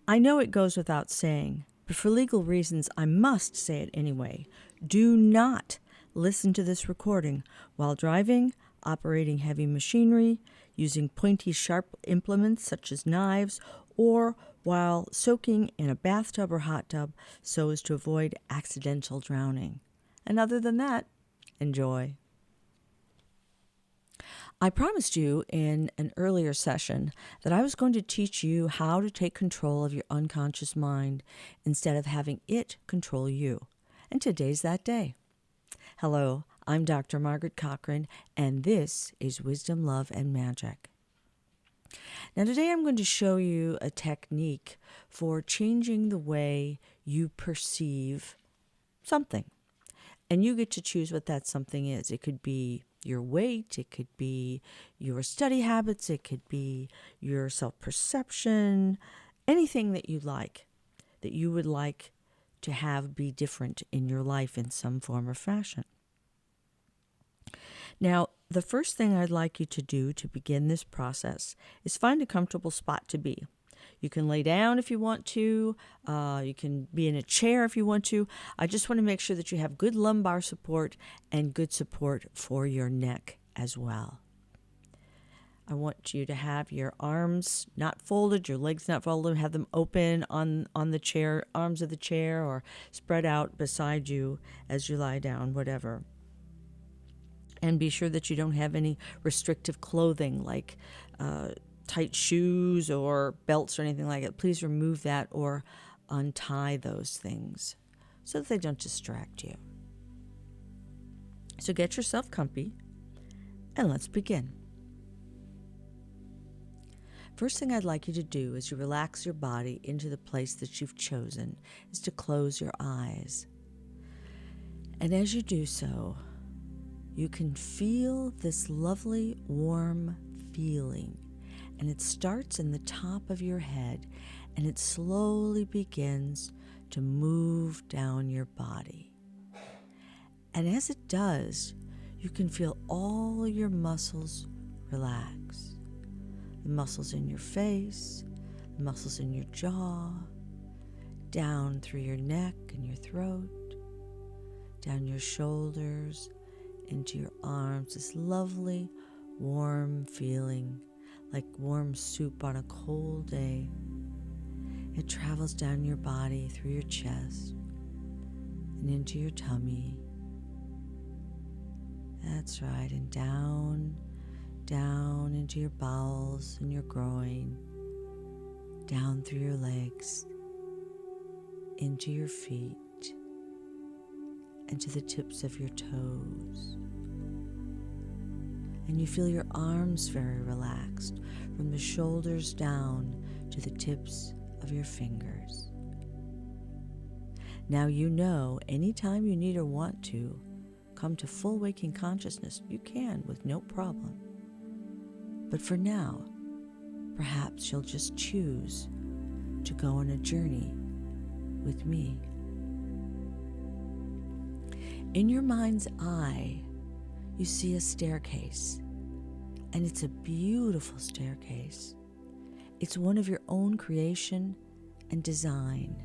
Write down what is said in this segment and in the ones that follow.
I know it goes without saying, but for legal reasons, I must say it anyway. Do not listen to this recording while driving, operating heavy machinery, using pointy, sharp implements such as knives, or while soaking in a bathtub or hot tub so as to avoid accidental drowning. And other than that, enjoy. I promised you in an earlier session that I was going to teach you how to take control of your unconscious mind instead of having it control you. And today's that day. Hello, I'm Dr. Margaret Cochran, and this is Wisdom, Love, and Magic. Now today I'm going to show you a technique for changing the way you perceive something. And you get to choose what that something is. It could be your weight, it could be your study habits, it could be your self-perception, anything that you like, that you would like to have be different in your life in some form or fashion. Now, the first thing I'd like you to do to begin this process is find a comfortable spot to be. You can lay down if you want to. You can be in a chair if you want to. I just want to make sure that you have good lumbar support and good support for your neck as well. I want you to have your arms not folded, your legs not folded, have them open on the chair, arms of the chair, or spread out beside you as you lie down, whatever. And be sure that you don't have any restrictive clothing like tight shoes or belts or anything like that. Please remove that or untie those things so that they don't distract you. So get yourself comfy and let's begin. First thing I'd like you to do as you relax your body into the place that you've chosen is to close your eyes. And as you do so, you can feel this lovely warm feeling. And it starts in the top of your head, and it slowly begins to move down your body. And as it does, you can feel all your muscles relax. The muscles in your face, the muscles in your jaw, down through your neck and your throat, down your shoulders, into your arms, this lovely, warm feeling like warm soup on a cold day. It travels down your body through your chest and into your tummy. That's right, and down into your bowels and your groin, down through your legs, into your feet, and to the tips of your toes. And you feel your arms very relaxed from the shoulders down to the tips of your fingers. Now you know anytime you need or want to come to full waking consciousness, you can with no problem. But for now, perhaps you'll just choose to go on a journey with me. In your mind's eye, you see a staircase, and it's a beautiful staircase. It's one of your own creation and design.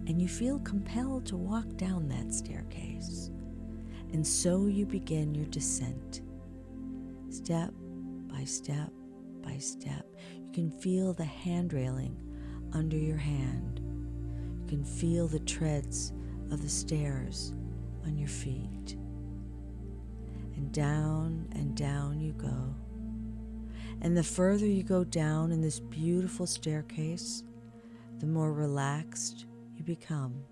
And you feel compelled to walk down that staircase. And so you begin your descent. Step by step by step. You can feel the hand railing under your hand. You can feel the treads of the stairs on your feet. And down you go. And the further you go down in this beautiful staircase, the more relaxed you become.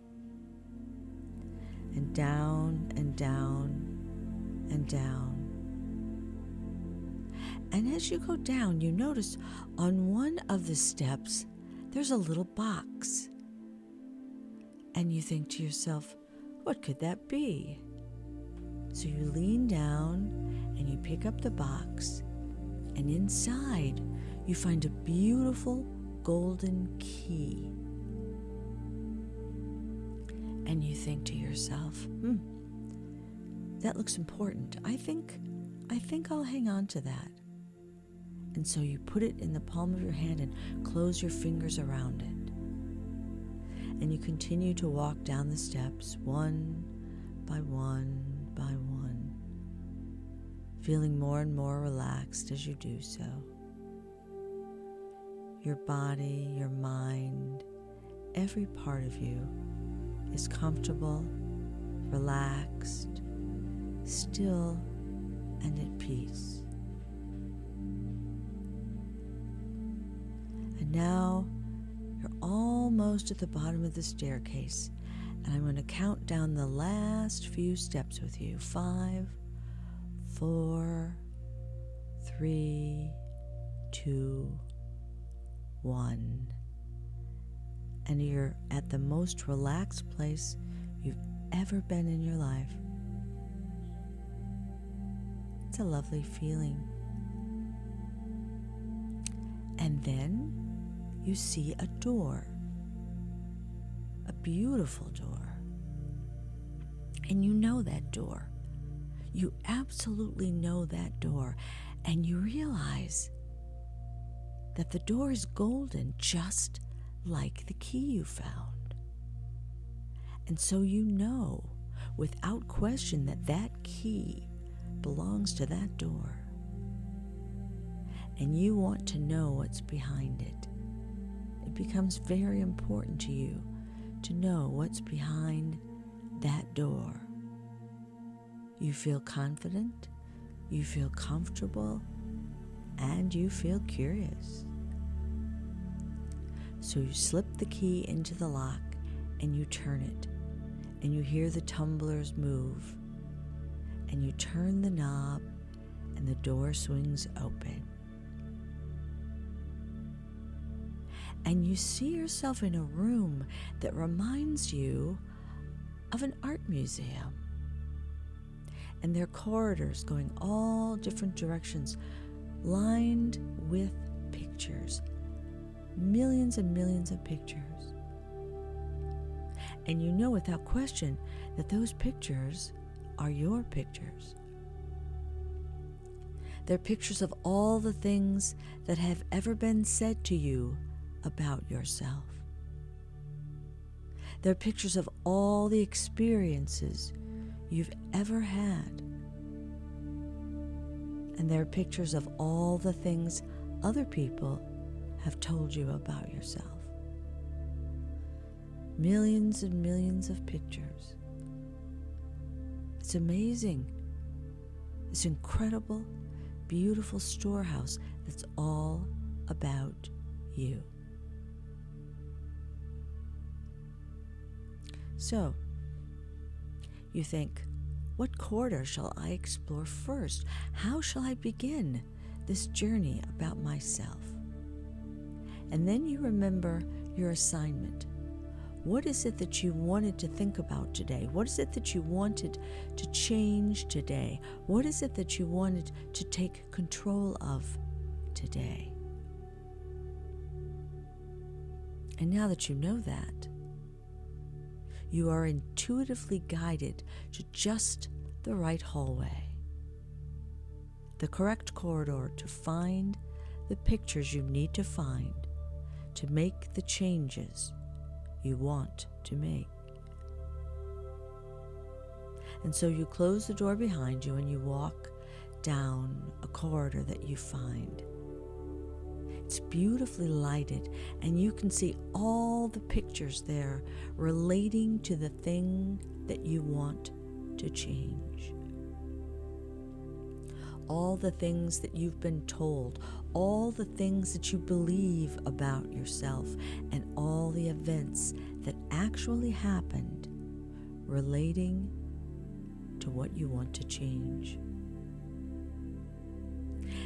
And down and down and down. And as you go down, you notice on one of the steps, there's a little box. And you think to yourself, what could that be? So you lean down and you pick up the box, and inside you find a beautiful golden key. And you think to yourself, that looks important. I think I'll hang on to that. And so you put it in the palm of your hand and close your fingers around it. And you continue to walk down the steps one by one by one, feeling more and more relaxed as you do so. Your body, your mind, every part of you is comfortable, relaxed, still, and at peace. And now you're almost at the bottom of the staircase, and I'm going to count down the last few steps with you. 5, 4, 3, 2, 1. And you're at the most relaxed place you've ever been in your life. It's a lovely feeling. And then you see a door, a beautiful door. And you know that door. You absolutely know that door. And you realize that the door is golden, just like the key you found. And so you know, without question, that that key belongs to that door. And you want to know what's behind it. It becomes very important to you to know what's behind that door. You feel confident, you feel comfortable, and you feel curious. So you slip the key into the lock and you turn it, and you hear the tumblers move, and you turn the knob and the door swings open. And you see yourself in a room that reminds you of an art museum. And there are corridors going all different directions, lined with pictures. Millions and millions of pictures. And you know without question that those pictures are your pictures. They're pictures of all the things that have ever been said to you about yourself. They're pictures of all the experiences you've ever had. And they're pictures of all the things other people have told you about yourself. Millions and millions of pictures. It's amazing. This incredible, beautiful storehouse that's all about you. So, you think, what corridor shall I explore first? How shall I begin this journey about myself? And then you remember your assignment. What is it that you wanted to think about today? What is it that you wanted to change today? What is it that you wanted to take control of today? And now that you know that, you are intuitively guided to just the right hallway, the correct corridor to find the pictures you need to find to make the changes you want to make. And so you close the door behind you and you walk down a corridor that you find. It's beautifully lighted, and you can see all the pictures there relating to the thing that you want to change. All the things that you've been told, all the things that you believe about yourself, and all the events that actually happened relating to what you want to change.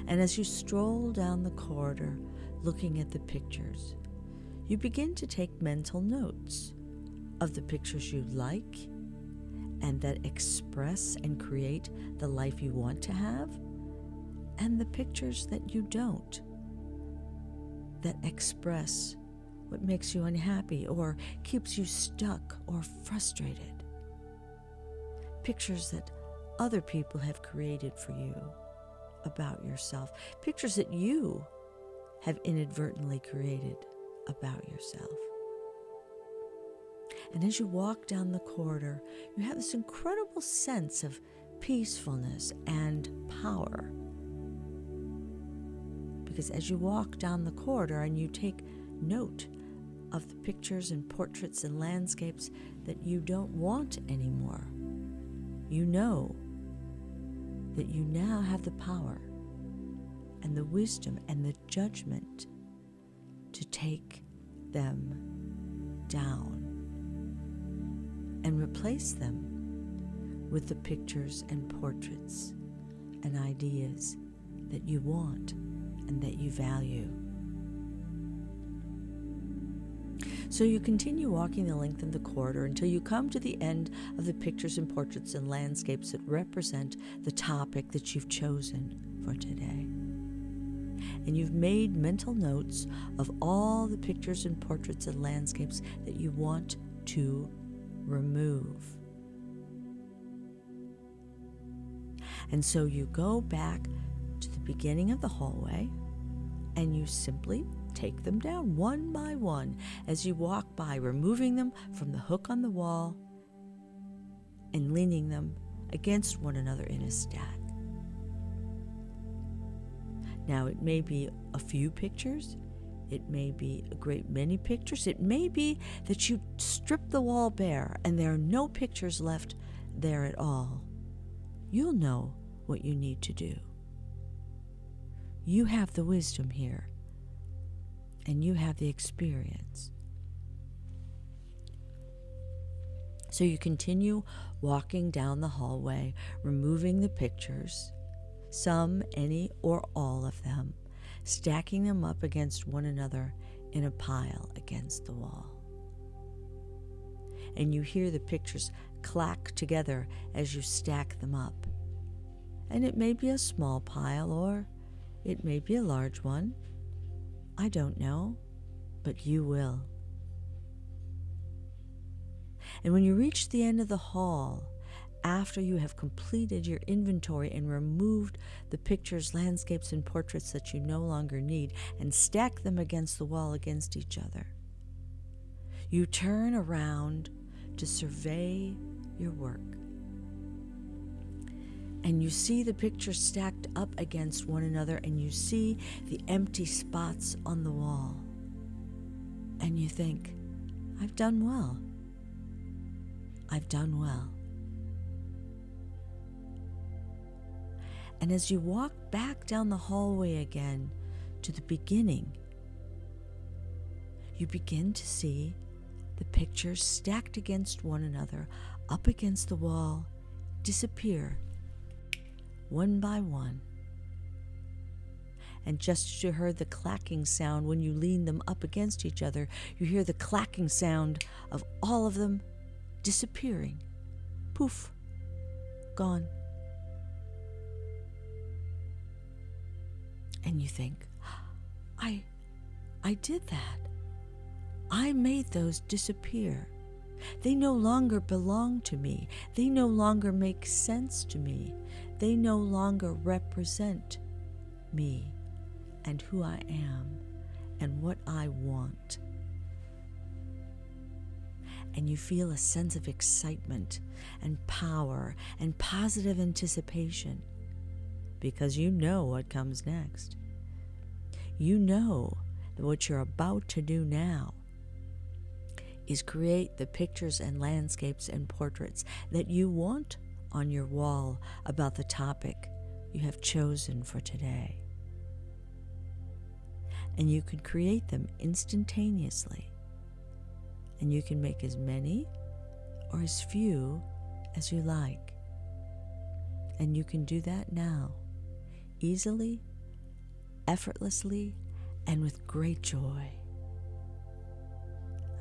And as you stroll down the corridor looking at the pictures, you begin to take mental notes of the pictures you like and that express and create the life you want to have, and the pictures that you don't, that express what makes you unhappy or keeps you stuck or frustrated. Pictures that other people have created for you, about yourself, pictures that you have inadvertently created about yourself. And as you walk down the corridor, you have this incredible sense of peacefulness and power. Because as you walk down the corridor and you take note of the pictures and portraits and landscapes that you don't want anymore, you know that you now have the power and the wisdom and the judgment to take them down and replace them with the pictures and portraits and ideas that you want and that you value. So you continue walking the length of the corridor until you come to the end of the pictures and portraits and landscapes that represent the topic that you've chosen for today. And you've made mental notes of all the pictures and portraits and landscapes that you want to remove. And so you go back to the beginning of the hallway and you simply take them down one by one as you walk by, removing them from the hook on the wall and leaning them against one another in a stack. Now, it may be a few pictures, it may be a great many pictures, it may be that you strip the wall bare and there are no pictures left there at all. You'll know what you need to do. You have the wisdom here, and you have the experience. So you continue walking down the hallway, removing the pictures, some, any, or all of them, stacking them up against one another in a pile against the wall. And you hear the pictures clack together as you stack them up. And it may be a small pile or it may be a large one. I don't know, but you will. And when you reach the end of the hall, after you have completed your inventory and removed the pictures, landscapes, and portraits that you no longer need and stack them against the wall against each other, you turn around to survey your work. And you see the pictures stacked up against one another, and you see the empty spots on the wall. And you think, I've done well. I've done well. And as you walk back down the hallway again to the beginning, you begin to see the pictures stacked against one another, up against the wall, disappear one by one. And just as you heard the clacking sound when you lean them up against each other, you hear the clacking sound of all of them disappearing. Poof, gone. And you think, I did that. I made those disappear. They no longer belong to me. They no longer make sense to me. They no longer represent me and who I am and what I want. And you feel a sense of excitement and power and positive anticipation because you know what comes next. You know that what you're about to do now is create the pictures and landscapes and portraits that you want on your wall about the topic you have chosen for today. And you can create them instantaneously. And you can make as many or as few as you like. And you can do that now, easily, effortlessly, and with great joy.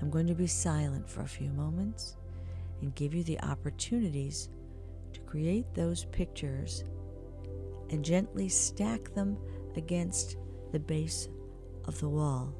I'm going to be silent for a few moments and give you the opportunities to create those pictures and gently stack them against the base of the wall.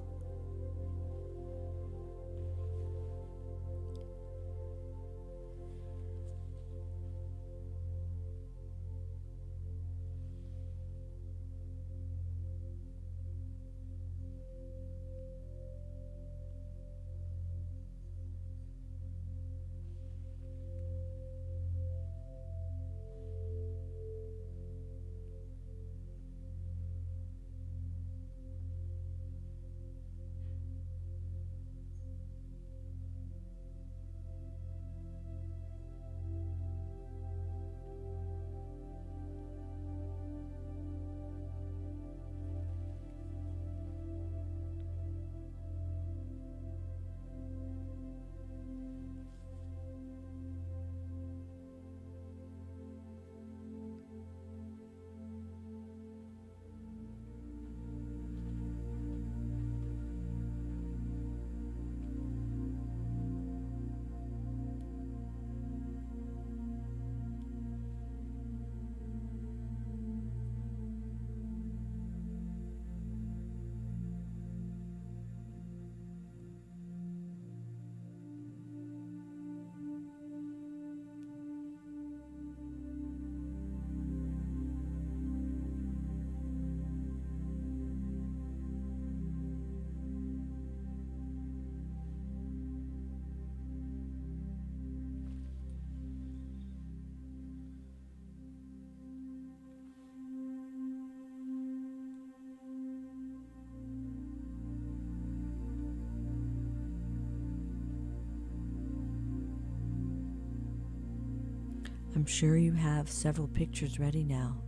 I'm sure you have several pictures ready now.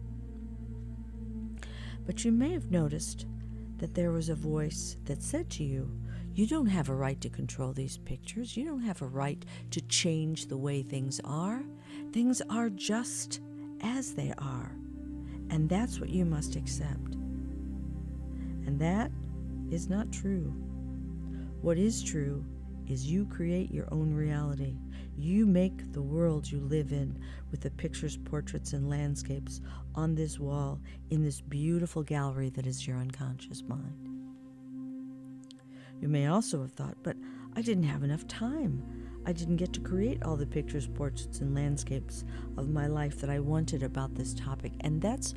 But you may have noticed that there was a voice that said to you, you don't have a right to control these pictures. You don't have a right to change the way things are. Things are just as they are. And that's what you must accept. And that is not true. What is true is you create your own reality. You make the world you live in with the pictures, portraits, and landscapes on this wall in this beautiful gallery that is your unconscious mind. You may also have thought, but I didn't have enough time. I didn't get to create all the pictures, portraits, and landscapes of my life that I wanted about this topic. And that's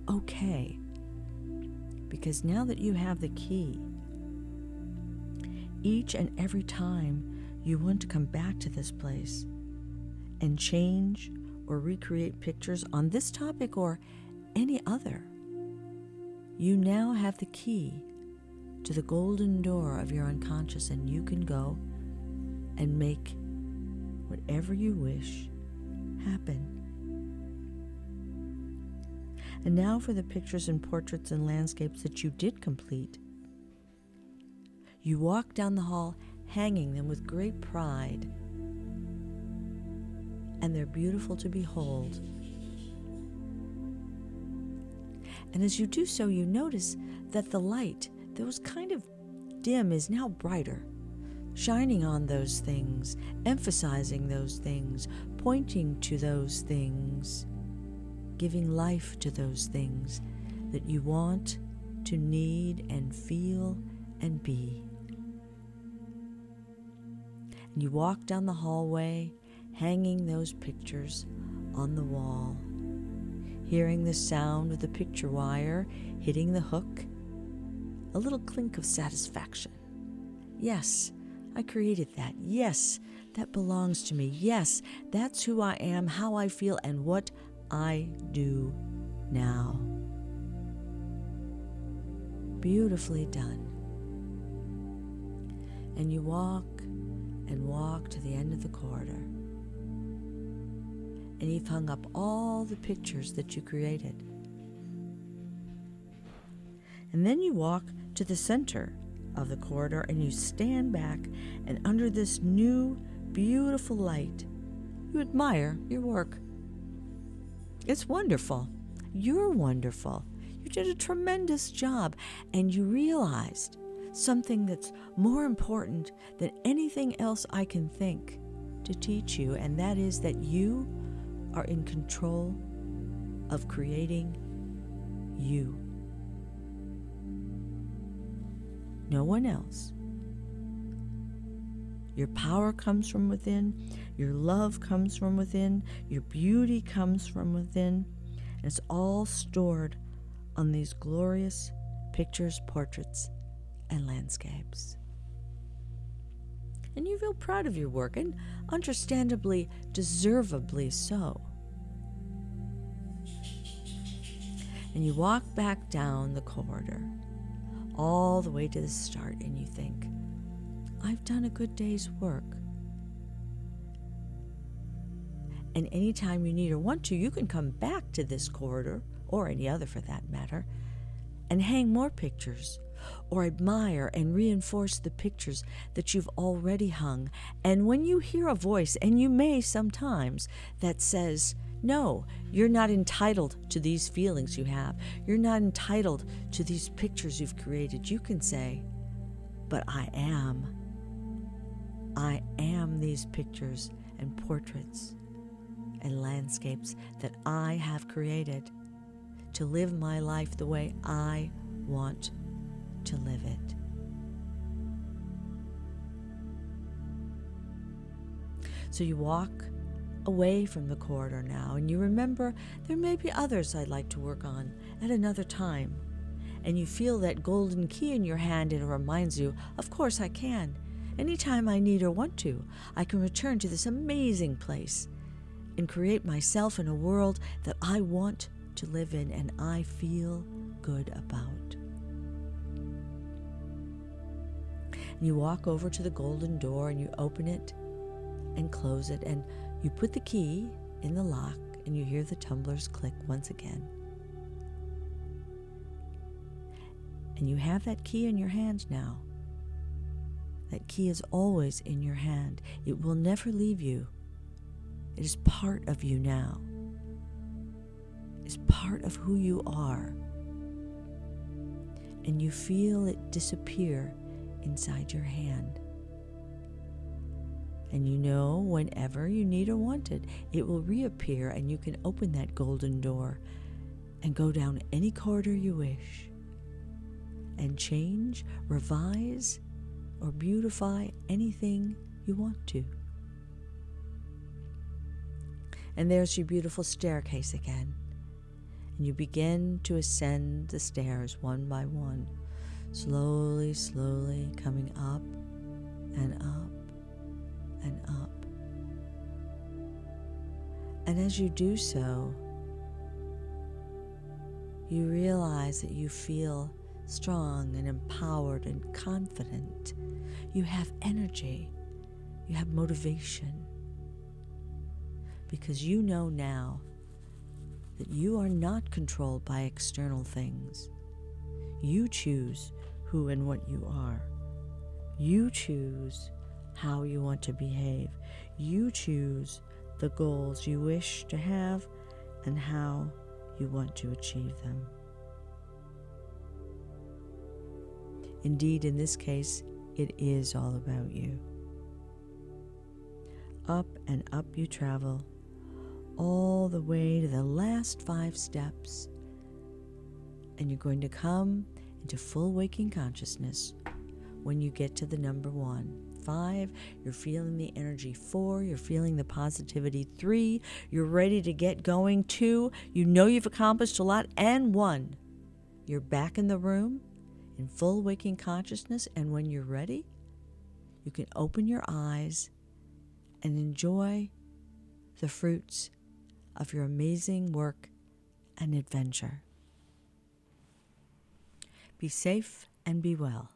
okay. Because now that you have the key, each and every time you want to come back to this place and change or recreate pictures on this topic or any other, you now have the key to the golden door of your unconscious, and you can go and make whatever you wish happen. And now for the pictures and portraits and landscapes that you did complete. You walk down the hall hanging them with great pride, and they're beautiful to behold. And as you do so, you notice that the light that was kind of dim is now brighter, shining on those things, emphasizing those things, pointing to those things, giving life to those things that you want to need and feel and be. And you walk down the hallway, hanging those pictures on the wall, hearing the sound of the picture wire hitting the hook, a little clink of satisfaction. Yes, I created that. Yes, that belongs to me. Yes, that's who I am, how I feel, and what I do now. Beautifully done. And you walk and walk to the end of the corridor. And you've hung up all the pictures that you created. And then you walk to the center of the corridor and you stand back, and under this new, beautiful light, you admire your work. It's wonderful. You're wonderful. You did a tremendous job, and you realized something that's more important than anything else I can think to teach you, and that is that you are in control of creating you. No one else. Your power comes from within, your love comes from within, your beauty comes from within, and it's all stored on these glorious pictures, portraits, and landscapes. And you feel proud of your work, and understandably, deservedly so. And you walk back down the corridor, all the way to the start, and you think, I've done a good day's work. And anytime you need or want to, you can come back to this corridor, or any other for that matter, and hang more pictures, or admire and reinforce the pictures that you've already hung. And when you hear a voice, and you may sometimes, that says, no, you're not entitled to these feelings you have. You're not entitled to these pictures you've created. You can say, but I am. I am these pictures and portraits and landscapes that I have created to live my life the way I want to live it. So you walk away from the corridor now, and you remember there may be others I'd like to work on at another time. And you feel that golden key in your hand, and it reminds you, of course I can. Anytime I need or want to, I can return to this amazing place and create myself in a world that I want to live in and I feel good about. And you walk over to the golden door and you open it and close it, and you put the key in the lock, and you hear the tumblers click once again. And you have that key in your hand now. That key is always in your hand. It will never leave you. It is part of you now. It is part of who you are. And you feel it disappear inside your hand. And you know whenever you need or want it, it will reappear and you can open that golden door and go down any corridor you wish and change, revise, or beautify anything you want to. And there's your beautiful staircase again. And you begin to ascend the stairs one by one, slowly, slowly coming up and up and up. And as you do so, you realize that you feel strong and empowered and confident. You have energy. You have motivation. Because you know now that you are not controlled by external things. You choose who and what you are. You choose how you want to behave. You choose the goals you wish to have and how you want to achieve them. Indeed, in this case, it is all about you. Up and up you travel, all the way to the last 5 steps, and you're going to come into full waking consciousness when you get to the number 1. 5, you're feeling the energy. 4, you're feeling the positivity. 3, you're ready to get going. 2, you know you've accomplished a lot. And 1, you're back in the room in full waking consciousness, and when you're ready, you can open your eyes and enjoy the fruits of your amazing work and adventure. Be safe and be well.